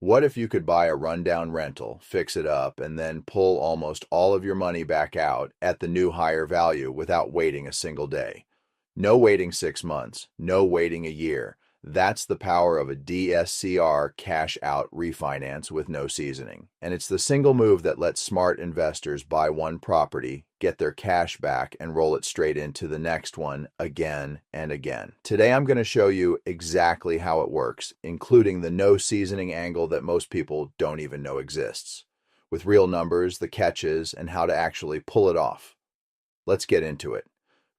What if you could buy a rundown rental, fix it up, and then pull almost all of your money back out at the new higher value without waiting a single day? No waiting 6 months, no waiting a year. That's the power of a DSCR cash out refinance with no seasoning. And it's the single move that lets smart investors buy one property, get their cash back, and roll it straight into the next one again and again. Today, I'm going to show you exactly how it works, including the no seasoning angle that most people don't even know exists, with real numbers, the catches, and how to actually pull it off. Let's get into it.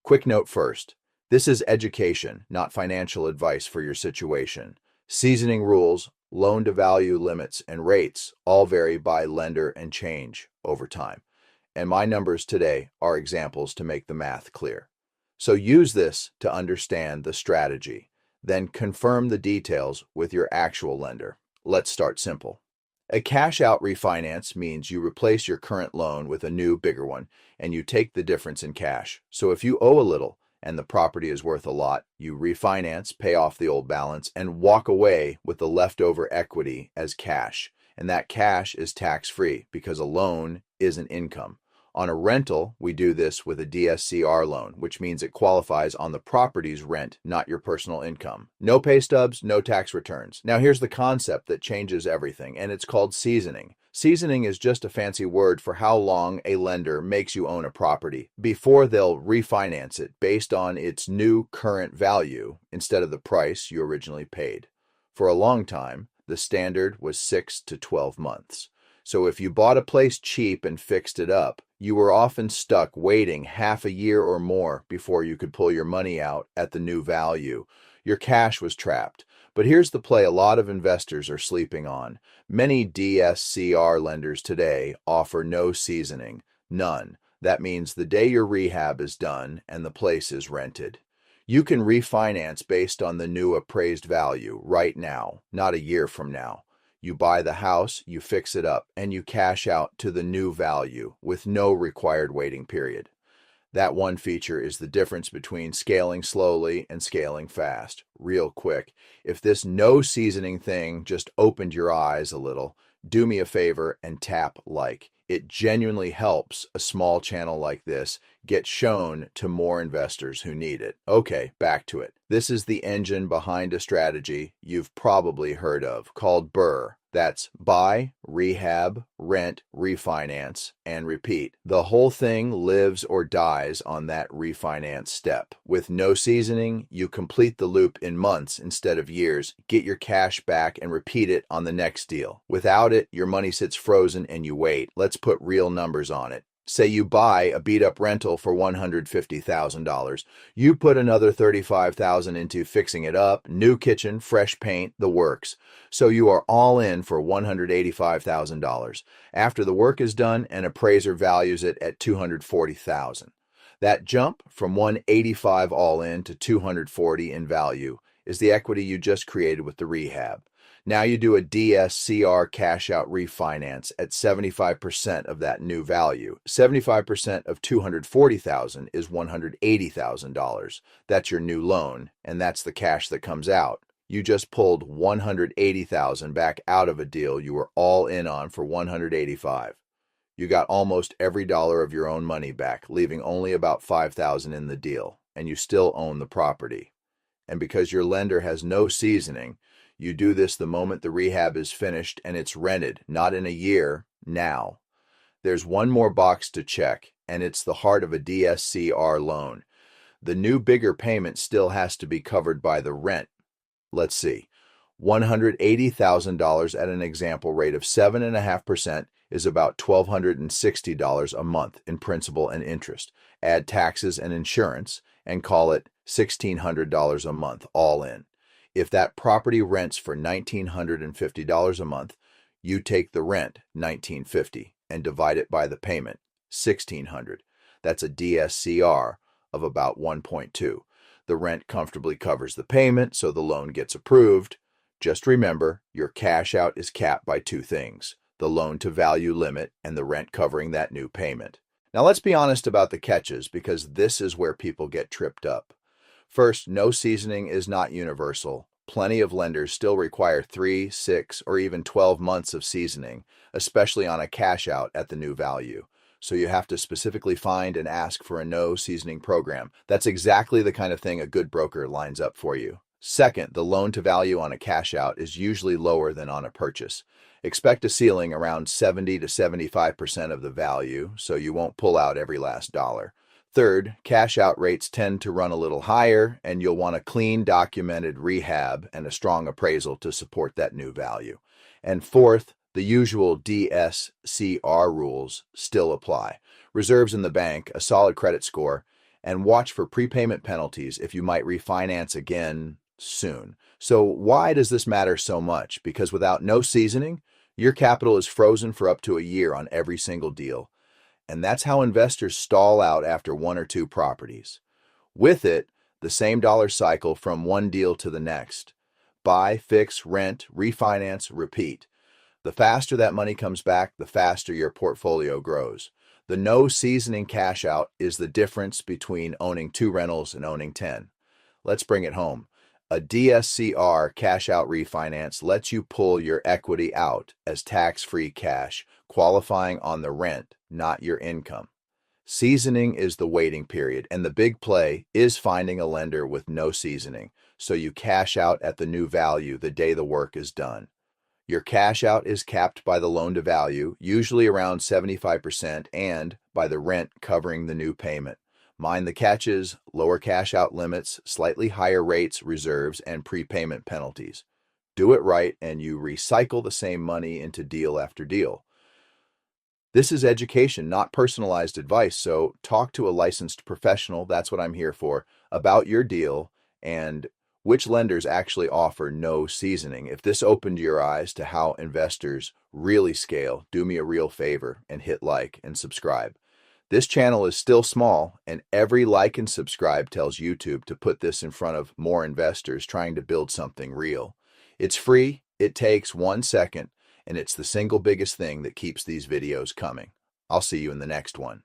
Quick note first. This is education, not financial advice for your situation. Seasoning rules, loan-to-value limits, and rates all vary by lender and change over time. And my numbers today are examples to make the math clear. So use this to understand the strategy. Then confirm the details with your actual lender. Let's start simple. A cash-out refinance means you replace your current loan with a new, bigger one, and you take the difference in cash. So if you owe a little, and the property is worth a lot, you refinance, pay off the old balance, and walk away with the leftover equity as cash. And that cash is tax-free because a loan is an income. On a rental, we do this with a DSCR loan, which means it qualifies on the property's rent, not your personal income. No pay stubs, no tax returns. Now here's the concept that changes everything, and it's called seasoning. Seasoning is just a fancy word for how long a lender makes you own a property before they'll refinance it based on its new current value instead of the price you originally paid. For a long time, the standard was 6 to 12 months. So if you bought a place cheap and fixed it up, you were often stuck waiting half a year or more before you could pull your money out at the new value. Your cash was trapped. But here's the play a lot of investors are sleeping on. Many DSCR lenders today offer no seasoning, none. That means the day your rehab is done and the place is rented. You can refinance based on the new appraised value right now, not a year from now. You buy the house, you fix it up, and you cash out to the new value with no required waiting period. That one feature is the difference between scaling slowly and scaling fast, real quick. If this no seasoning thing just opened your eyes a little, do me a favor and tap like. It genuinely helps a small channel like this get shown to more investors who need it. Okay, back to it. This is the engine behind a strategy you've probably heard of called BRRRR. That's buy, rehab, rent, refinance, and repeat. The whole thing lives or dies on that refinance step. With no seasoning, you complete the loop in months instead of years, get your cash back, and repeat it on the next deal. Without it, your money sits frozen and you wait. Let's put real numbers on it. Say you buy a beat-up rental for $150,000. You put another $35,000 into fixing it up, new kitchen, fresh paint, the works. So you are all in for $185,000. After the work is done, an appraiser values it at $240,000. That jump from $185 all in to $240 in value is the equity you just created with the rehab. Now you do a DSCR cash out refinance at 75% of that new value. 75% of $240,000 is $180,000. That's your new loan, and that's the cash that comes out. You just pulled $180,000 back out of a deal you were all in on for $185,000. You got almost every dollar of your own money back, leaving only about $5,000 in the deal, and you still own the property. And because your lender has no seasoning, you do this the moment the rehab is finished and it's rented, not in a year, now. There's one more box to check, and it's the heart of a DSCR loan. The new bigger payment still has to be covered by the rent. Let's see. $180,000 at an example rate of 7.5% is about $1,260 a month in principal and interest. Add taxes and insurance and call it $1,600 a month all in. If that property rents for $1,950 a month, you take the rent, $1,950, and divide it by the payment, $1,600. That's a DSCR of about 1.2. The rent comfortably covers the payment, so the loan gets approved. Just remember, your cash out is capped by two things: the loan-to-value limit and the rent covering that new payment. Now let's be honest about the catches, because this is where people get tripped up. First, no seasoning is not universal. Plenty of lenders still require 3, 6, or even 12 months of seasoning, especially on a cash out at the new value. So you have to specifically find and ask for a no seasoning program. That's exactly the kind of thing a good broker lines up for you. Second, the loan to value on a cash out is usually lower than on a purchase. Expect a ceiling around 70 to 75% of the value, so you won't pull out every last dollar. Third, cash out rates tend to run a little higher, and you'll want a clean, documented rehab and a strong appraisal to support that new value. And fourth, the usual DSCR rules still apply. Reserves in the bank, a solid credit score, and watch for prepayment penalties if you might refinance again soon. So why does this matter so much? Because without no seasoning, your capital is frozen for up to a year on every single deal. And that's how investors stall out after one or two properties. With it, the same dollar cycle from one deal to the next. Buy, fix, rent, refinance, repeat. The faster that money comes back, the faster your portfolio grows. The no seasoning cash out is the difference between owning 2 rentals and owning 10. Let's bring it home. A DSCR cash out refinance lets you pull your equity out as tax-free cash, qualifying on the rent, not your income. Seasoning is the waiting period, and the big play is finding a lender with no seasoning, so you cash out at the new value the day the work is done. Your cash out is capped by the loan to value, usually around 75%, and by the rent covering the new payment. Mind the catches: lower cash out limits, slightly higher rates, reserves, and prepayment penalties. Do it right, and you recycle the same money into deal after deal. This is education, not personalized advice, so talk to a licensed professional, that's what I'm here for, about your deal and which lenders actually offer no seasoning. If this opened your eyes to how investors really scale, do me a real favor and hit like and subscribe. This channel is still small, and every like and subscribe tells YouTube to put this in front of more investors trying to build something real. It's free, it takes 1 second, and it's the single biggest thing that keeps these videos coming. I'll see you in the next one.